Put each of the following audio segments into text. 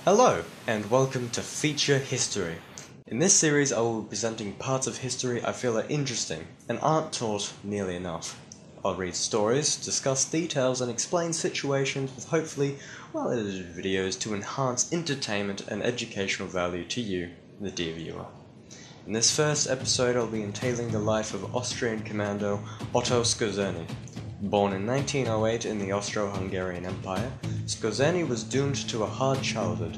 Hello, and welcome to Feature History. In this series I will be presenting parts of history I feel are interesting and aren't taught nearly enough. I'll read stories, discuss details, and explain situations with hopefully well-edited videos to enhance entertainment and educational value to you, the dear viewer. In this first episode I'll be entailing the life of Austrian commando Otto Skorzeny. Born in 1908 in the Austro-Hungarian Empire, Skorzeny was doomed to a hard childhood.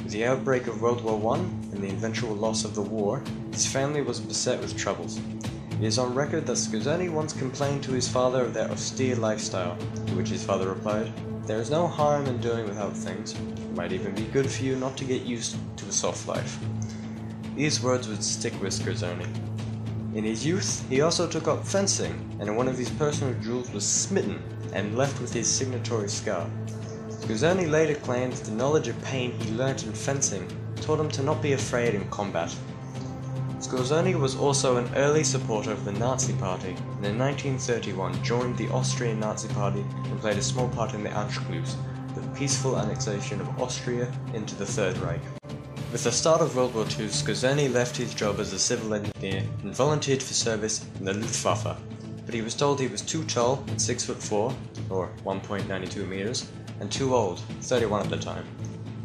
With the outbreak of World War I and the eventual loss of the war, his family was beset with troubles. It is on record that Skorzeny once complained to his father of their austere lifestyle, to which his father replied, "There is no harm in doing without things. It might even be good for you not to get used to a soft life." These words would stick with Skorzeny. In his youth, he also took up fencing, and in one of his personal duels was smitten and left with his signatory scar. Skorzeny later claimed that the knowledge of pain he learnt in fencing taught him to not be afraid in combat. Skorzeny was also an early supporter of the Nazi Party, and in 1931 joined the Austrian Nazi Party and played a small part in the Anschluss, the peaceful annexation of Austria into the Third Reich. With the start of World War II, Skorzeny left his job as a civil engineer and volunteered for service in the Luftwaffe, but he was told he was too tall at 6'4", or 1.92 meters, and too old, 31 at the time.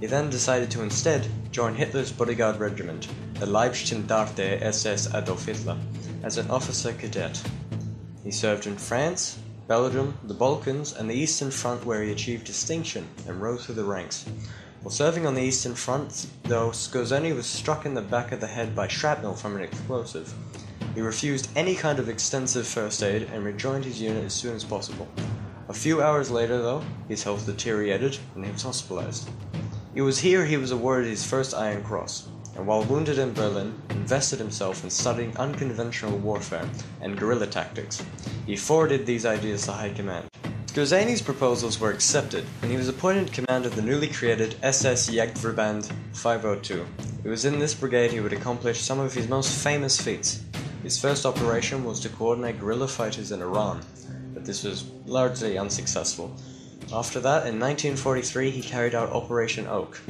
He then decided to instead join Hitler's bodyguard regiment, the Leibstandarte SS Adolf Hitler, as an officer cadet. He served in France, Belgium, the Balkans, and the Eastern Front, where he achieved distinction and rose through the ranks. While serving on the Eastern Front, though, Skorzeny was struck in the back of the head by shrapnel from an explosive. He refused any kind of extensive first aid and rejoined his unit as soon as possible. A few hours later, though, his health deteriorated and he was hospitalized. It was here he was awarded his first Iron Cross, and while wounded in Berlin, invested himself in studying unconventional warfare and guerrilla tactics. He forwarded these ideas to high command. Skorzeny's proposals were accepted, and he was appointed commander of the newly created SS Jagdverband 502. It was in this brigade he would accomplish some of his most famous feats. His first operation was to coordinate guerrilla fighters in Iran, but this was largely unsuccessful. After that, in 1943, he carried out Operation Oak,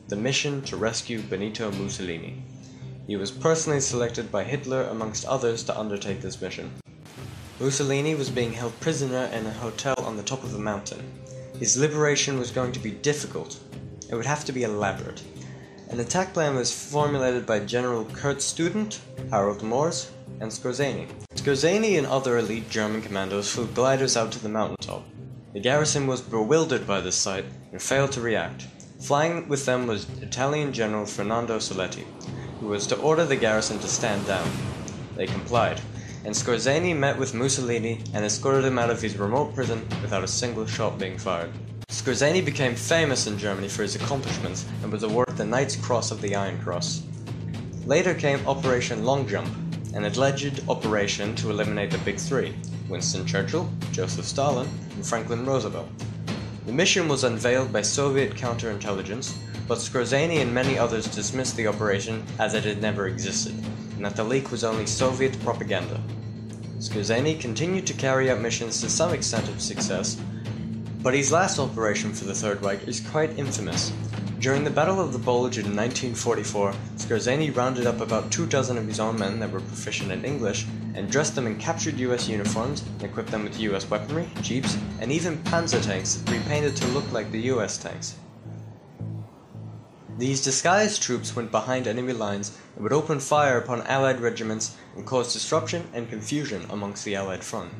the mission to rescue Benito Mussolini. He was personally selected by Hitler, amongst others, to undertake this mission. Mussolini was being held prisoner in a hotel on the top of a mountain. His liberation was going to be difficult. It would have to be elaborate. An attack plan was formulated by General Kurt Student, Harold Moors, and Skorzeny. Skorzeny and other elite German commandos flew gliders out to the mountaintop. The garrison was bewildered by this sight and failed to react. Flying with them was Italian General Fernando Soletti, who was to order the garrison to stand down. They complied, and Skorzeny met with Mussolini and escorted him out of his remote prison without a single shot being fired. Skorzeny became famous in Germany for his accomplishments and was awarded the Knight's Cross of the Iron Cross. Later came Operation Long Jump, an alleged operation to eliminate the Big Three: Winston Churchill, Joseph Stalin, and Franklin Roosevelt. The mission was unveiled by Soviet counterintelligence, but Skorzeny and many others dismissed the operation as it had never existed, and that the leak was only Soviet propaganda. Skorzeny continued to carry out missions to some extent of success, but his last operation for the Third Reich is quite infamous. During the Battle of the Bulge in 1944, Skorzeny rounded up about 24 of his own men that were proficient in English, and dressed them in captured US uniforms, and equipped them with US weaponry, jeeps, and even panzer tanks repainted to look like the US tanks. These disguised troops went behind enemy lines and would open fire upon Allied regiments and cause disruption and confusion amongst the Allied front.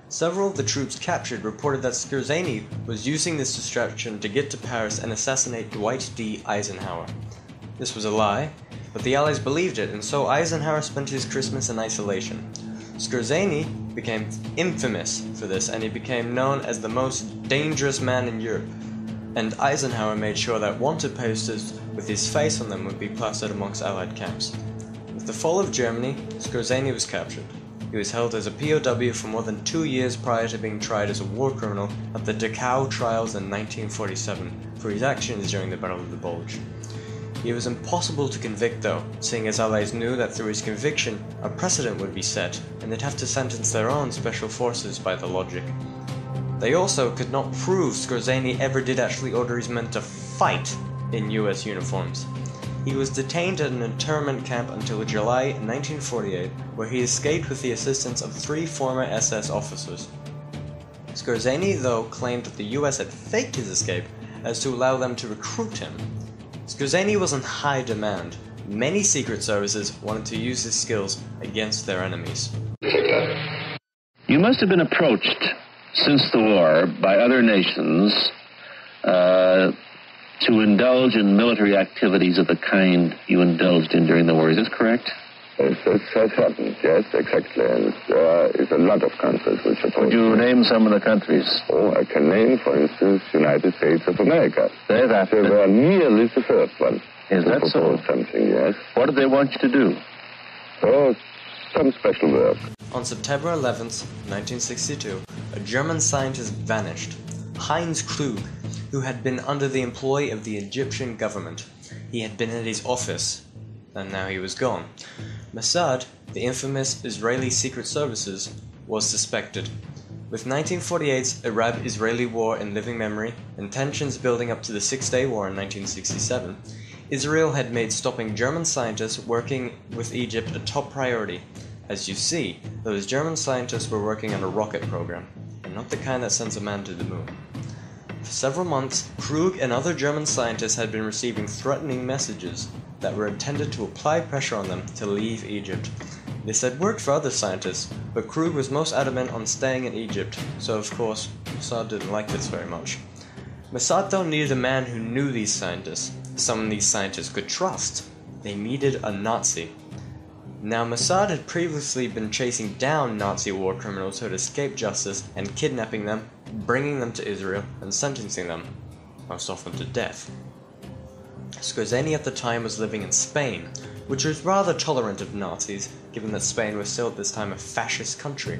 Several of the troops captured reported that Skorzeny was using this distraction to get to Paris and assassinate Dwight D. Eisenhower. This was a lie, but the Allies believed it, and so Eisenhower spent his Christmas in isolation. Skorzeny became infamous for this, and he became known as the most dangerous man in Europe. And Eisenhower made sure that wanted posters with his face on them would be plastered amongst Allied camps. With the fall of Germany, Skorzeny was captured. He was held as a POW for more than 2 years prior to being tried as a war criminal at the Dachau trials in 1947 for his actions during the Battle of the Bulge. He was impossible to convict though, seeing as Allies knew that through his conviction a precedent would be set, and they'd have to sentence their own special forces by the logic. They also could not prove Skorzeny ever did actually order his men to fight, in US uniforms. He was detained at an internment camp until July 1948, where he escaped with the assistance of 3 former SS officers. Skorzeny, though, claimed that the US had faked his escape as to allow them to recruit him. Skorzeny was in high demand. Many secret services wanted to use his skills against their enemies. You must have been approached since the war by other nations to indulge in military activities of the kind you indulged in during the war. Is this correct? Yes, this has happened. Yes, exactly. And there is a lot of countries which oppose. Would you name some of the countries? Oh, I can name, for instance, United States of America. They were nearly the first one. Is that so? Something, yes. What did they want you to do? Oh, some special work. On September 11th, 1962, a German scientist vanished, Heinz Krug, who had been under the employ of the Egyptian government. He had been in his office, and now he was gone. Mossad, the infamous Israeli secret services, was suspected. With 1948's Arab-Israeli War in living memory and tensions building up to the Six-Day War in 1967, Israel had made stopping German scientists working with Egypt a top priority. As you see, those German scientists were working on a rocket program, and not the kind that sends a man to the moon. For several months, Krug and other German scientists had been receiving threatening messages that were intended to apply pressure on them to leave Egypt. This had worked for other scientists, but Krug was most adamant on staying in Egypt, so of course, Mossad didn't like this very much. Mossad though needed a man who knew these scientists, someone these scientists could trust. They needed a Nazi. Now, Mossad had previously been chasing down Nazi war criminals who had escaped justice and kidnapping them, bringing them to Israel, and sentencing them, most often to death. Skorzeny at the time was living in Spain, which was rather tolerant of Nazis, given that Spain was still at this time a fascist country.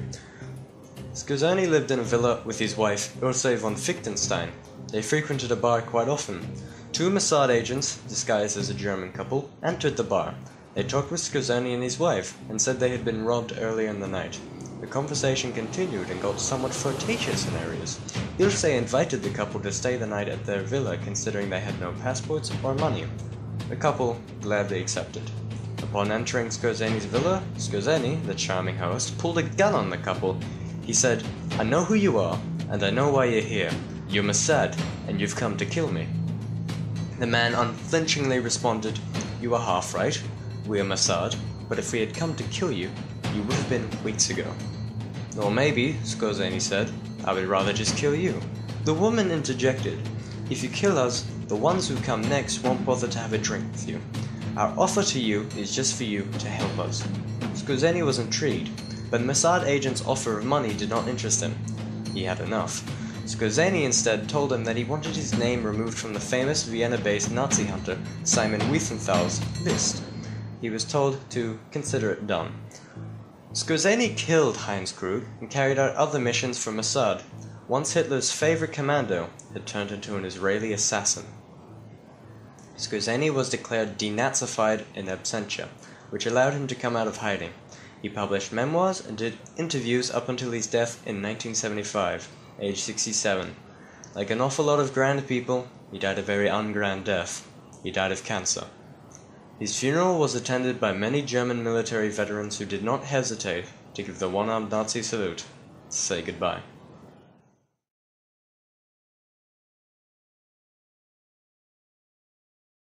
Skorzeny lived in a villa with his wife, Ursula von Fichtenstein. They frequented a bar quite often. 2 Mossad agents, disguised as a German couple, entered the bar. They talked with Skorzeny and his wife, and said they had been robbed earlier in the night. The conversation continued and got somewhat flirtatious in areas. Ilse invited the couple to stay the night at their villa, considering they had no passports or money. The couple gladly accepted. Upon entering Skorzeny's villa, Skorzeny, the charming host, pulled a gun on the couple. He said, "I know who you are, and I know why you're here. You're Mossad, and you've come to kill me." The man unflinchingly responded, "You are half right. We are Mossad, but if we had come to kill you, you would have been weeks ago." "Or maybe," Skorzeny said, "I would rather just kill you." The woman interjected, "If you kill us, the ones who come next won't bother to have a drink with you. Our offer to you is just for you to help us." Skorzeny was intrigued, but Mossad agent's offer of money did not interest him. He had enough. Skorzeny instead told him that he wanted his name removed from the famous Vienna-based Nazi hunter Simon Wiesenthal's list. He was told to consider it done. Skorzeny killed Heinz Krug and carried out other missions for Mossad. Once Hitler's favorite commando had turned into an Israeli assassin. Skorzeny was declared denazified in absentia, which allowed him to come out of hiding. He published memoirs and did interviews up until his death in 1975, age 67. Like an awful lot of grand people, he died a very ungrand death. He died of cancer. His funeral was attended by many German military veterans who did not hesitate to give the one-armed Nazi salute to say goodbye.